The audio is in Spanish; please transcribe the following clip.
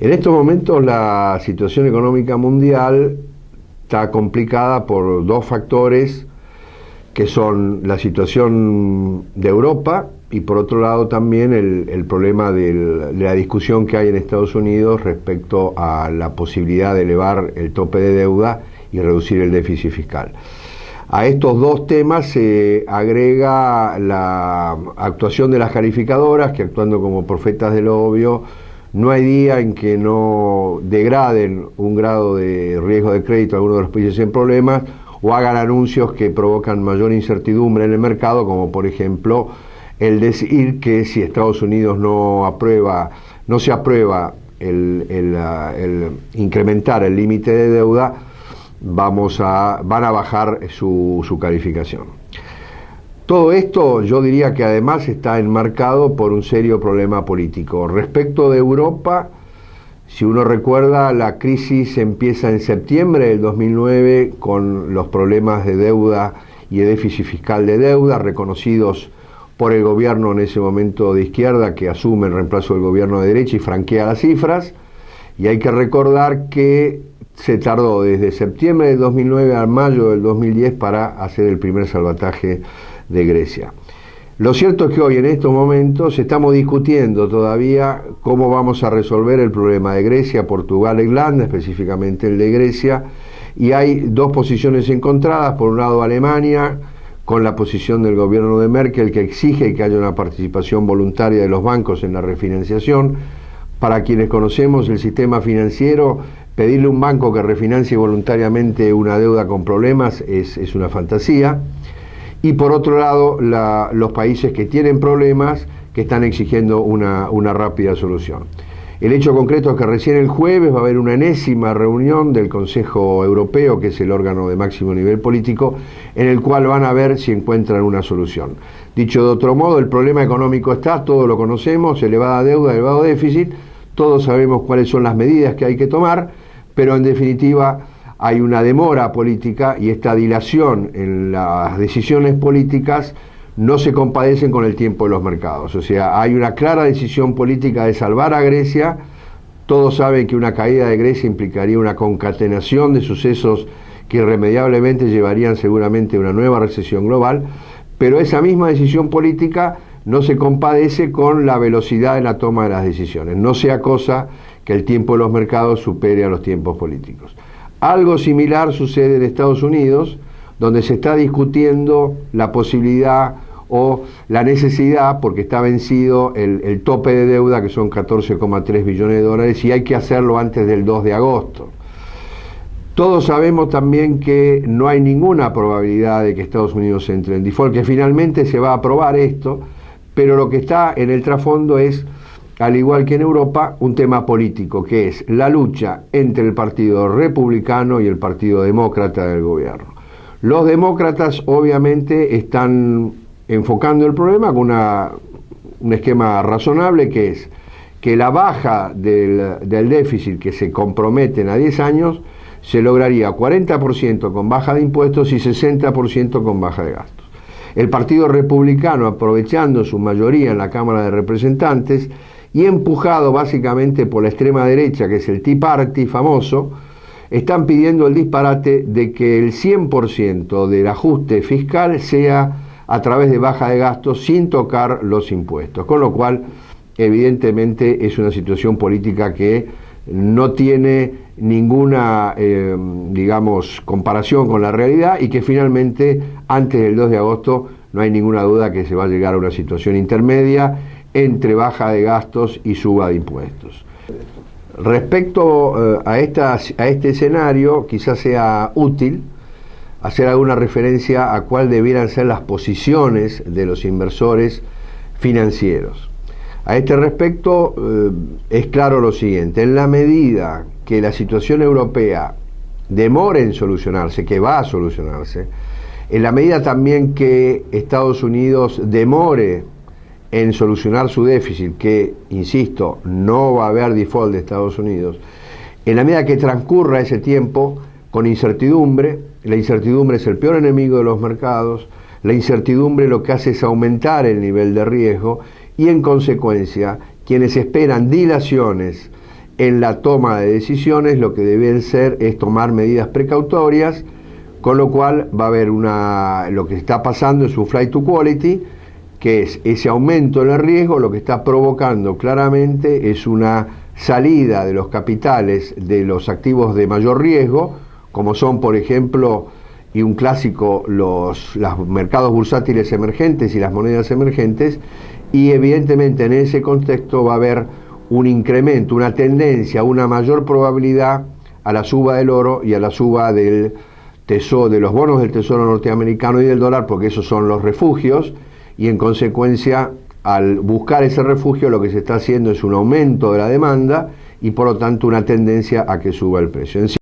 En estos momentos la situación económica mundial está complicada por dos factores que son la situación de Europa y por otro lado también el problema de la discusión que hay en Estados Unidos respecto a la posibilidad de elevar el tope de deuda y reducir el déficit fiscal. A estos dos temas se agrega la actuación de las calificadoras que, actuando como profetas de lo obvio, no hay día en que no degraden un grado de riesgo de crédito a alguno de los países en problemas o hagan anuncios que provocan mayor incertidumbre en el mercado, como por ejemplo el decir que si Estados Unidos no se aprueba el incrementar el límite de deuda, van a bajar su calificación. Todo esto yo diría que además está enmarcado por un serio problema político. Respecto de Europa, si uno recuerda, la crisis empieza en septiembre del 2009 con los problemas de deuda y de déficit fiscal de deuda reconocidos por el gobierno en ese momento de izquierda que asume el reemplazo del gobierno de derecha y franquea las cifras. Y hay que recordar que se tardó desde septiembre del 2009 a mayo del 2010 para hacer el primer salvataje de Grecia. Lo cierto es que hoy en estos momentos estamos discutiendo todavía cómo vamos a resolver el problema de Grecia, Portugal e Irlanda, específicamente el de Grecia, y hay dos posiciones encontradas. Por un lado Alemania, con la posición del gobierno de Merkel que exige que haya una participación voluntaria de los bancos en la refinanciación. Para quienes conocemos el sistema financiero, pedirle a un banco que refinancie voluntariamente una deuda con problemas es una fantasía. Y por otro lado, los países que tienen problemas, que están exigiendo una rápida solución. El hecho concreto es que recién el jueves va a haber una enésima reunión del Consejo Europeo, que es el órgano de máximo nivel político, en el cual van a ver si encuentran una solución. Dicho de otro modo, el problema económico está, todos lo conocemos, elevada deuda, elevado déficit, todos sabemos cuáles son las medidas que hay que tomar, pero en definitiva hay una demora política y esta dilación en las decisiones políticas no se compadecen con el tiempo de los mercados. O sea, hay una clara decisión política de salvar a Grecia. Todos saben que una caída de Grecia implicaría una concatenación de sucesos que irremediablemente llevarían seguramente a una nueva recesión global, pero esa misma decisión política no se compadece con la velocidad en la toma de las decisiones. No sea cosa que el tiempo de los mercados supere a los tiempos políticos. Algo similar sucede en Estados Unidos, donde se está discutiendo la posibilidad o la necesidad, porque está vencido el tope de deuda, que son 14,3 billones de dólares, y hay que hacerlo antes del 2 de agosto. Todos sabemos también que no hay ninguna probabilidad de que Estados Unidos entre en default, que finalmente se va a aprobar esto, pero lo que está en el trasfondo es, al igual que en Europa, un tema político, que es la lucha entre el Partido Republicano y el Partido Demócrata del gobierno. Los demócratas obviamente están enfocando el problema con un esquema razonable, que es que la baja del déficit que se comprometen a 10 años se lograría 40% con baja de impuestos y 60% con baja de gastos. El Partido Republicano, aprovechando su mayoría en la Cámara de Representantes y empujado básicamente por la extrema derecha, que es el Tea Party famoso, están pidiendo el disparate de que el 100% del ajuste fiscal sea a través de baja de gastos sin tocar los impuestos, con lo cual evidentemente es una situación política que no tiene ninguna comparación con la realidad y que finalmente antes del 2 de agosto no hay ninguna duda que se va a llegar a una situación intermedia entre baja de gastos y suba de impuestos. Respecto a este escenario, quizás sea útil hacer alguna referencia a cuál debieran ser las posiciones de los inversores financieros. A este respecto, es claro lo siguiente: en la medida que la situación europea demore en solucionarse, que va a solucionarse, en la medida también que Estados Unidos demore en solucionar su déficit, que, insisto, no va a haber default de Estados Unidos, en la medida que transcurra ese tiempo con incertidumbre, la incertidumbre es el peor enemigo de los mercados, la incertidumbre lo que hace es aumentar el nivel de riesgo y en consecuencia quienes esperan dilaciones en la toma de decisiones lo que deben ser es tomar medidas precautorias, con lo cual va a haber lo que está pasando es un flight to quality, que es ese aumento en el riesgo, lo que está provocando claramente es una salida de los capitales de los activos de mayor riesgo, como son, por ejemplo, y un clásico, los mercados bursátiles emergentes y las monedas emergentes, y evidentemente en ese contexto va a haber un incremento, una tendencia, una mayor probabilidad a la suba del oro y a la suba del tesoro, de los bonos del Tesoro norteamericano y del dólar, porque esos son los refugios, y en consecuencia, al buscar ese refugio, lo que se está haciendo es un aumento de la demanda y por lo tanto una tendencia a que suba el precio.